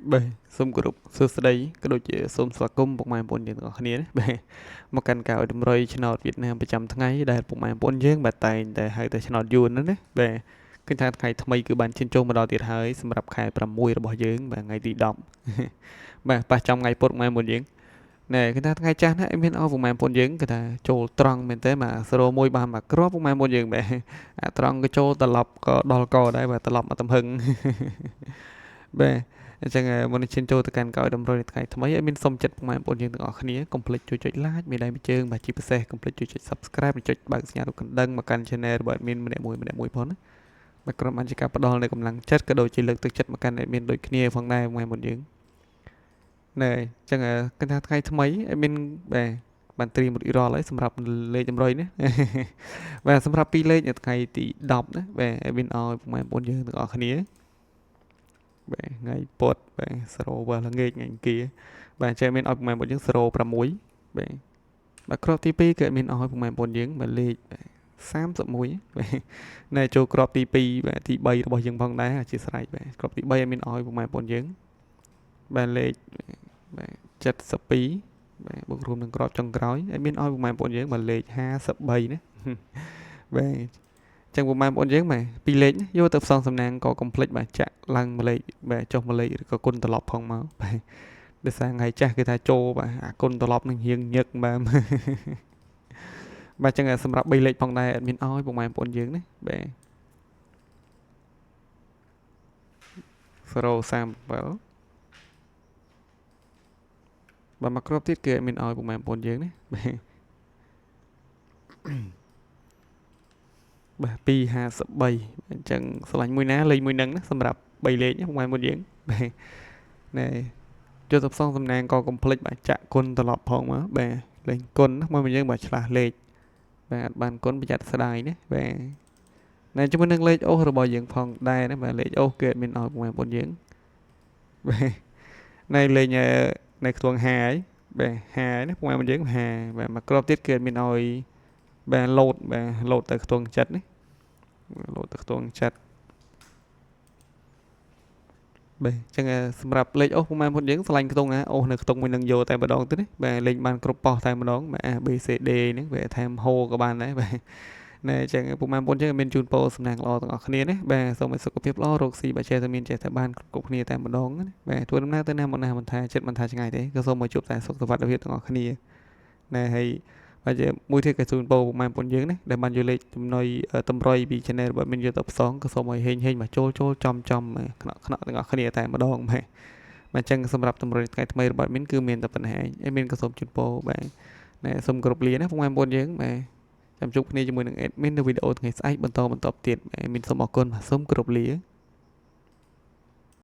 Bè, xung group sơ sơ đây, cái đôi chị xung xóa cung bọc mạng bốn dương ngọc khá bè, mà cần cào đâm rơi chân nọt Việt Nam 100 ថ្ងៃ ដែល bọc mạng bốn dương បាទ តែងតែ ហៅតែ ឆ្នោត យួន ហ្នឹងណា បាទ ឃើញថា ថ្ងៃ ថ្មី គឺ បាន ឈាន ចូល មក ដល់ ទៀត ហើយ សម្រាប់ ខែ 6 របស់ យើង បាទ ថ្ងៃ ទី 10 បាទ ប៉ះ ចំ ថ្ងៃ ពុធ ម៉ែ 4 យើង ណែ គឺ ថា ថ្ងៃ ចាស់ ណាស់ មាន អស់ បកម៉ែ 4 យើង គឺ ថា ចូល ត្រង់ មែន ទេ បាទ 01 បាន មក គ្រាប់ បកម៉ែ 4 យើង បាទ អា ត្រង់ ក៏ ចូល ត្រឡប់ ក៏ ដល់ ក ដែរ បាទ ត្រឡប់ មក ទំហឹង បាទ អញ្ចឹង មុន នឹង ឈាន ចូល ទៅ កាន់ ក្រោយ តម្រុយ ថ្ងៃ ថ្មី មាន សុំ ចិត្ត បកម៉ែ 4 យើង ទាំង អស់ គ្នា កុំ ភ្លេច ជួយ ចុច like មេដៃ មួយ ជើង បាទ ជា ពិសេស កុំ ភ្លេច ជួយ ចុច subscribe និង ចុច បើក សញ្ញា រូប កណ្ដឹង មក កាន់ channel របស់ admin ម្នាក់មួយ ផង ណា បាទ ក្រុម បាន ជា ការ ផ្ដល់ នៅ កម្លាំង ចិត្ត ក៏ ដូច ជា លើក ទឹក ចិត្ត មក កាន់ admin ដូច គ្នា ផង ដែរ បកម៉ែ 4 យើង ណែ អញ្ចឹង គឺ ថា ថ្ងៃ ថ្មី admin បាទ បាន ត្រៀម រួច រាល់ ហើយ សម្រាប់ លេខ តម្រុយ នេះ បាទ សម្រាប់ 2 លេខ នៅ ថ្ងៃ ទី 10 ណា បាទ admin ឲ្យ បកម៉ែ 4 យើង ទាំង អស់ គ្នា បាទ ថ្ងៃ ពុធ បាទ 0 ល្ងាច ថ្ងៃ អង្គារ បាទ ចេះ មាន ឲ្យ បកម៉ែ 4 យើង 06 បាទ បាទ គ្រាប់ ទី 2 គឺ admin ឲ្យ បកម៉ែ 4 យើង បាទ លេខ 31 បាទ ណែ ចូល គ្រាប់ ទី 2 បាទ ទី 3 របស់ យើង ផង ដែរ អធ្យាស្រ័យ បាទ គ្រាប់ ទី 3 admin ឲ្យ បកម៉ែ 4 យើង បាទ លេខ បាទ 72 បាទ បូក រួម នឹង គ្រាប់ ចុង ក្រោយ admin ឲ្យ បកម៉ែ 4 យើង បាទ លេខ 53 ណា បាទ ចឹង បកម៉ែ 4 យើង បាទ 2 លេខ ណា យក ទៅ ផ្សំ សំណាង ក៏ កុំ ភ្លេច បាទ ចាក់ ឡើង 1 លេខ បាទ ចុះ 1 លេខ ឬ ក៏ គុណ ត្រឡប់ ផង មក បាទ ដោយសារ ថ្ងៃ ចាស់ គឺ ថា ចូល បាទ អា គុណ ត្រឡប់ នឹង រៀង ញឹក បាទ បាទ ចឹង សម្រាប់ 3 លេខ ផង ដែរ admin ឲ្យ បកម៉ែ 4 យើង ណា បាទ 037 បាទ មក គ្រាប់ ទៀត គឺ admin ឲ្យ បកម៉ែ 4 យើង ណា បាទ បាទ 253 អញ្ចឹង ស្រឡាញ់ មួយ ណា លេខ មួយ ហ្នឹង ណា សម្រាប់ 3 លេខ ណា បកម៉ែ 4 យើង បាទ ណែ យក ទៅ ផ្សំ សំណាង ក៏ កុំ ភ្លេច បាទ ចាក់ គុណ ត្រឡប់ ផង មក បាទ លេខ គុណ ណា មួយ យើង បាទ ឆ្លាស់ លេខ បាទ អត់ បាន គុណ ប្រយ័ត្ន ស្ដាយ ណា បាទ ណែ ជាមួយ នឹង លេខ អូស របស់ យើង ផង ដែរ ណា បាទ លេខ អូស គឺ admin ឲ្យ បកម៉ែ 4 យើង បាទ ណែ លេខ នៅ ខ្ទង់ 5 បាទ 5 ណា បកម៉ែ 4 យើង 5 បាទ មក គ្រាប់ ទៀត គឺ admin ឲ្យ បាទ លោត បាទ លោត ទៅ ខ្ទង់ ចិត្ត ណា លោត ទៅ ខ្ទង់ ចិត្ត បាទ ចឹង សម្រាប់ លេខ អូស បកម៉ែ 4 យើង ស្រឡាញ់ ខ្ទង់ ណា អូស នៅ ខ្ទង់ មួយ នឹង យក តែ ម្ដង ទៅ ណា បាទ លេខ បាន គ្រប់ ប៉ោះ តែ ម្ដង បាទ A B C D ហ្នឹង បាទ ថែម ហូ ក៏ បាន ដែរ បាទ ណែ ចឹង បកម៉ែ 4 យើង admin ជូន ពរ សំណាង ល្អ ទាំង អស់ គ្នា ណា បាទ សូម ឲ្យ សុខភាព ល្អ រកស៊ី បាទ ចេះ តែ មាន ចេះ តែ បាន គ្រប់ គ្នា តែ ម្ដង ណា បាទ ធ្វើ ដំណើរ ទៅ ណា មក ណា មិនថា ជិត មិនថា ឆ្ងាយ ទេ ក៏ សូម ឲ្យ ជួប តែ សុខ សុវត្ថិភាព ទាំង អស់ គ្នា ណែ ហើយ បាទ មួយ ទៀត ក៏ ជូន ពរ បកម៉ែ 4 យើង ណា ដែល បាន យក លេខ ចំណុយ តម្រុយ ពី channel របស់ admin យក ទៅ ផ្សង ក៏ សូម ឲ្យ ហេង បាទ ចូល ចំ ខ្នក់ ទាំង អស់ គ្នា តែ ម្ដង បាទ បាទ ចឹង សម្រាប់ តម្រុយ ថ្ងៃ ថ្មី របស់ admin គឺ មាន តែ ប៉ុណ្ណេះ ឯង admin ក៏ សូម ជូន ពរ បាទ ណែ សូម គោរព លា ណា បកម៉ែ 4 យើង បាទ ចាំ ជួប គ្នា ជាមួយ នឹង admin នៅ វីដេអូ ថ្ងៃ ស្អែក បន្ត ទៀត បាទ admin សូម អរគុណ បាទ សូម គោរព លា